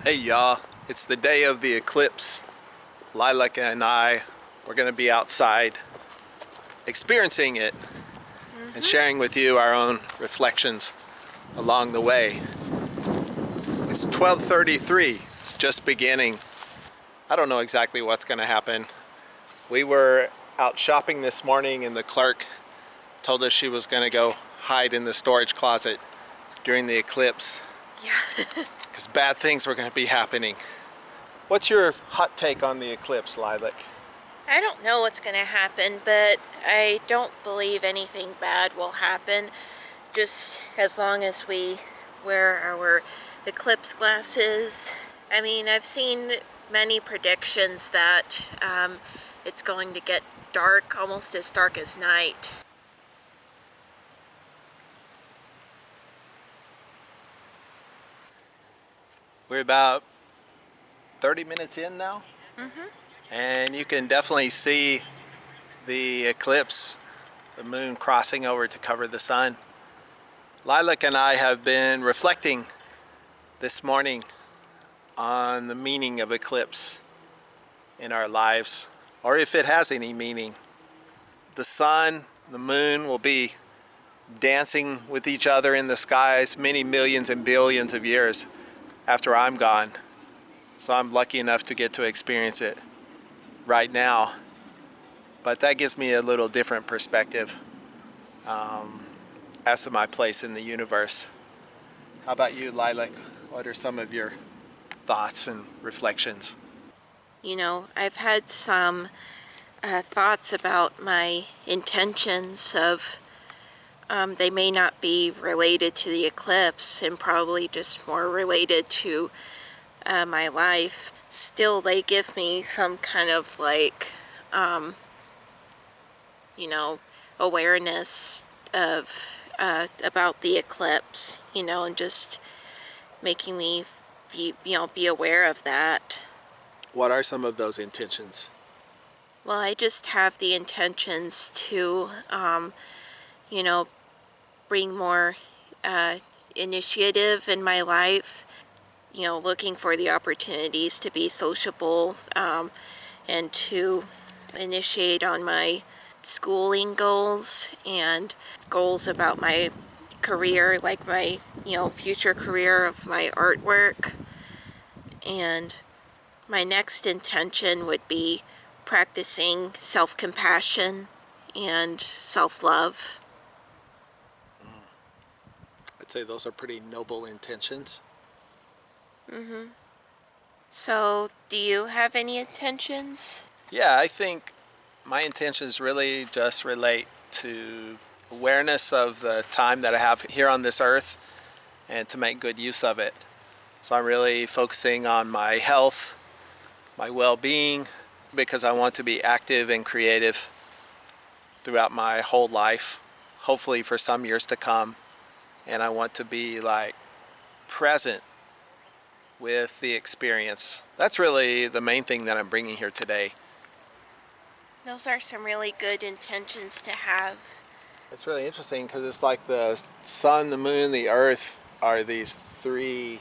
Hey y'all, it's the day of the eclipse. Lilac and I, we're gonna be outside experiencing it and sharing with you our own reflections along the way. It's 12:33, it's just beginning. I don't know exactly what's gonna happen. We were out shopping this morning and the clerk told us she was gonna go hide in the storage closet during the eclipse. Yeah. Because bad things were gonna be happening. What's your hot take on the eclipse, Lilac? I don't know what's going to happen, but I don't believe anything bad will happen. Just as long as we wear our eclipse glasses. I mean, I've seen many predictions that it's going to get dark, almost as dark as night. We're about 30 minutes in now. And you can definitely see the eclipse, the moon crossing over to cover the sun. Lilac and I have been reflecting this morning on the meaning of eclipse in our lives, or if it has any meaning. The sun, the moon will be dancing with each other in the skies many millions and billions of years after I'm gone. So I'm lucky enough to get to experience it right now. But that gives me a little different perspective as to my place in the universe. How about you, Lilac? What are some of your thoughts and reflections? You know, I've had some thoughts about my intentions of they may not be related to the eclipse and probably just more related to my life. Still, they give me some kind of you know, awareness of about the eclipse, and just making me be aware of that. What are some of those intentions? Well, I just have the intentions to, you know, bring more initiative in my life, looking for the opportunities to be sociable and to initiate on my schooling goals and goals about my career, like my, future career of my artwork. And my next intention would be practicing self-compassion and self-love. I'd say those are pretty noble intentions. So, do you have any intentions? Yeah, I think my intentions really just relate to awareness of the time that I have here on this earth and to make good use of it. So I'm really focusing on my health, my well-being, because I want to be active and creative throughout my whole life, hopefully for some years to come. And I want to be present with the experience. That's really the main thing that I'm bringing here today. Those are some really good intentions to have. It's really interesting because it's like the sun, the moon, the earth are these three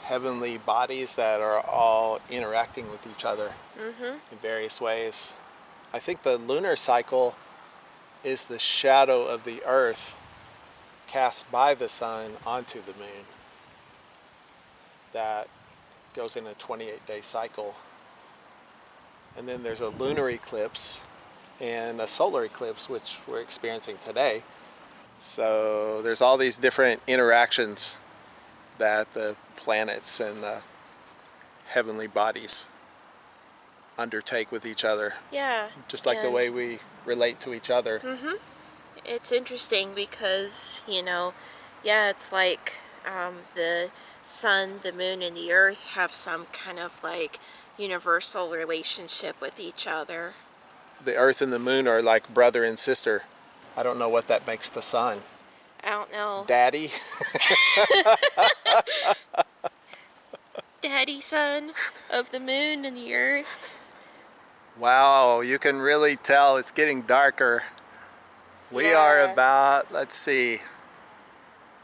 heavenly bodies that are all interacting with each other in various ways. I think the lunar cycle is the shadow of the earth cast by the sun onto the moon. That goes in a 28-day cycle. And then there's a lunar eclipse and a solar eclipse, which we're experiencing today. So there's all these different interactions that the planets and the heavenly bodies undertake with each other. Yeah. Just like the way we relate to each other. It's interesting because, it's like the sun, the moon, and the earth have some kind of universal relationship with each other. The earth and the moon are like brother and sister. I don't know what that makes the sun. I don't know. Daddy? Daddy, son of the moon and the earth. Wow, you can really tell it's getting darker. We are about, let's see,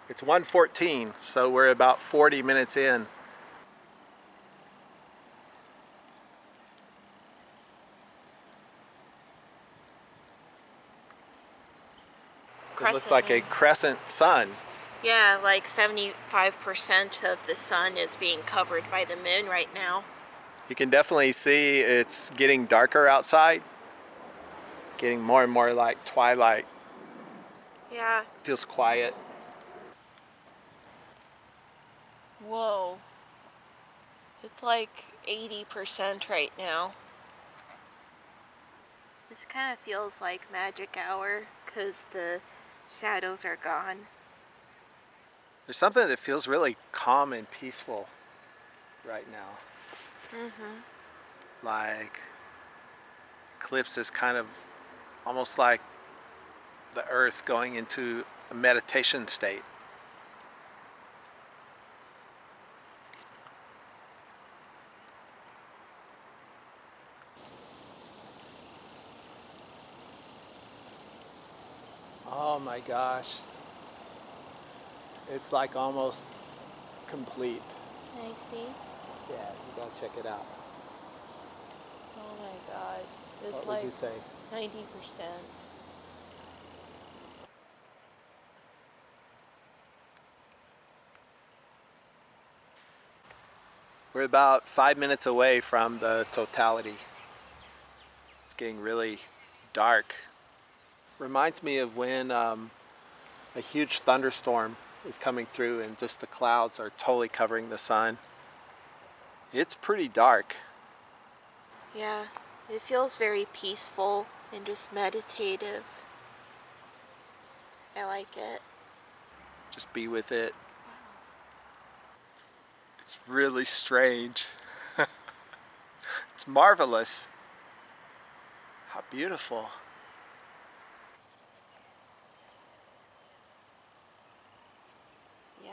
it's 1:14, so we're about 40 minutes in. looks like a moon. crescent sun. Yeah, like 75% of the sun is being covered by the moon right now. You can definitely see it's getting darker outside, getting more and more like twilight. Yeah. Feels quiet. Whoa. It's like 80% right now. This kind of feels like magic hour because the shadows are gone. There's something that feels really calm and peaceful right now. Like eclipse is kind of almost like the earth going into a meditation state. Oh my gosh. It's like almost complete. Can I see? Yeah, you gotta check it out. Oh my god. It's What would you say? 90%. We're about 5 minutes away from the totality. It's getting really dark. Reminds me of when a huge thunderstorm is coming through and just the clouds are totally covering the sun. It's pretty dark. Yeah, it feels very peaceful and just meditative. I like it. Just be with it. It's really strange. It's marvelous. How beautiful. Yeah.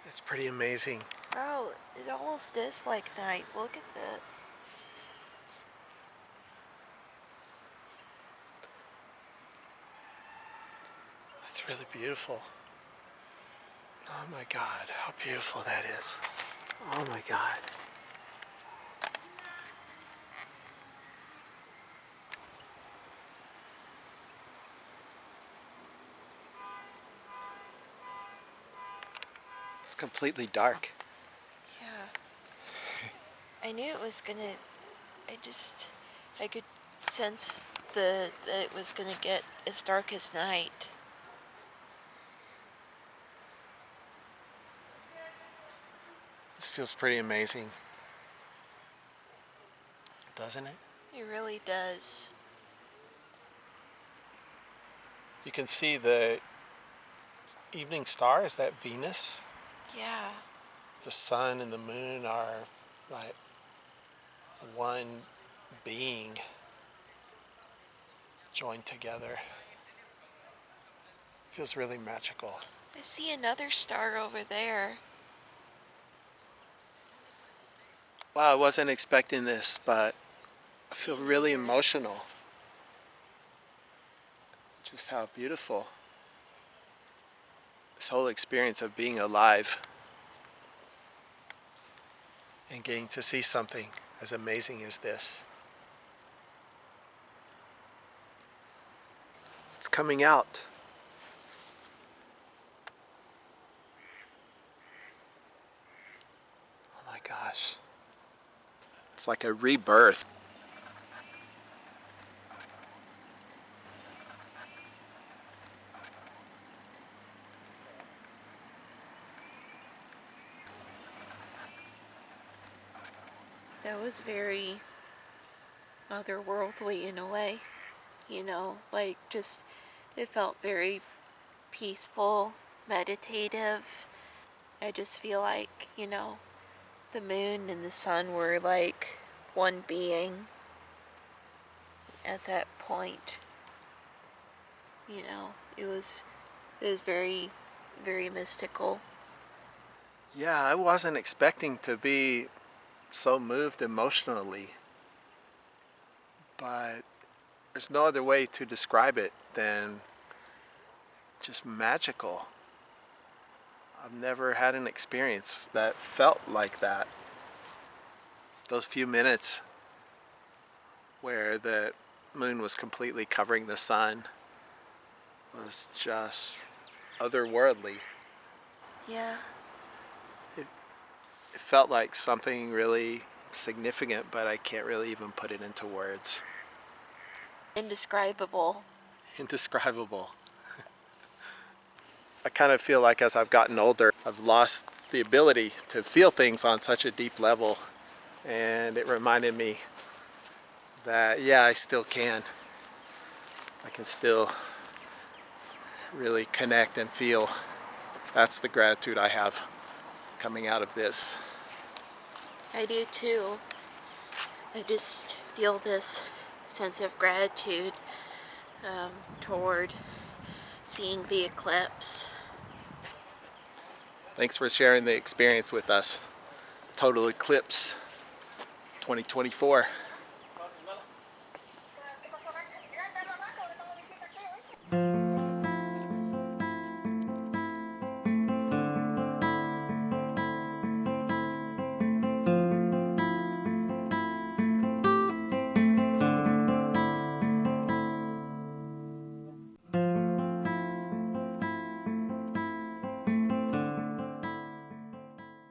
It's pretty amazing. Oh, it almost is like night. Look at this. It's really beautiful. Oh my God, how beautiful that is. Oh my God. It's completely dark. Yeah. I knew it was gonna. I could sense that it was gonna get as dark as night. This feels pretty amazing, doesn't it? It really does. You can see the evening star. Is that Venus? Yeah. The sun and the moon are like one being joined together. Feels really magical. I see another star over there. Wow, I wasn't expecting this, but I feel really emotional. Just how beautiful this whole experience of being alive and getting to see something as amazing as this. It's coming out. Oh my gosh. It's like a rebirth. That was very otherworldly in a way. Like just, it felt very peaceful, meditative. I just feel like, the moon and the sun were like one being at that point. It was very, very mystical. Yeah, I wasn't expecting to be so moved emotionally, but there's no other way to describe it than just magical. I've never had an experience that felt like that. Those few minutes where the moon was completely covering the sun was just otherworldly. Yeah. It felt like something really significant, but I can't really even put it into words. Indescribable. Indescribable. I kind of feel like as I've gotten older, I've lost the ability to feel things on such a deep level. And it reminded me that, yeah, I still can. I can still really connect and feel. That's the gratitude I have coming out of this. I do too. I just feel this sense of gratitude toward seeing the eclipse. Thanks for sharing the experience with us. Total Eclipse 2024.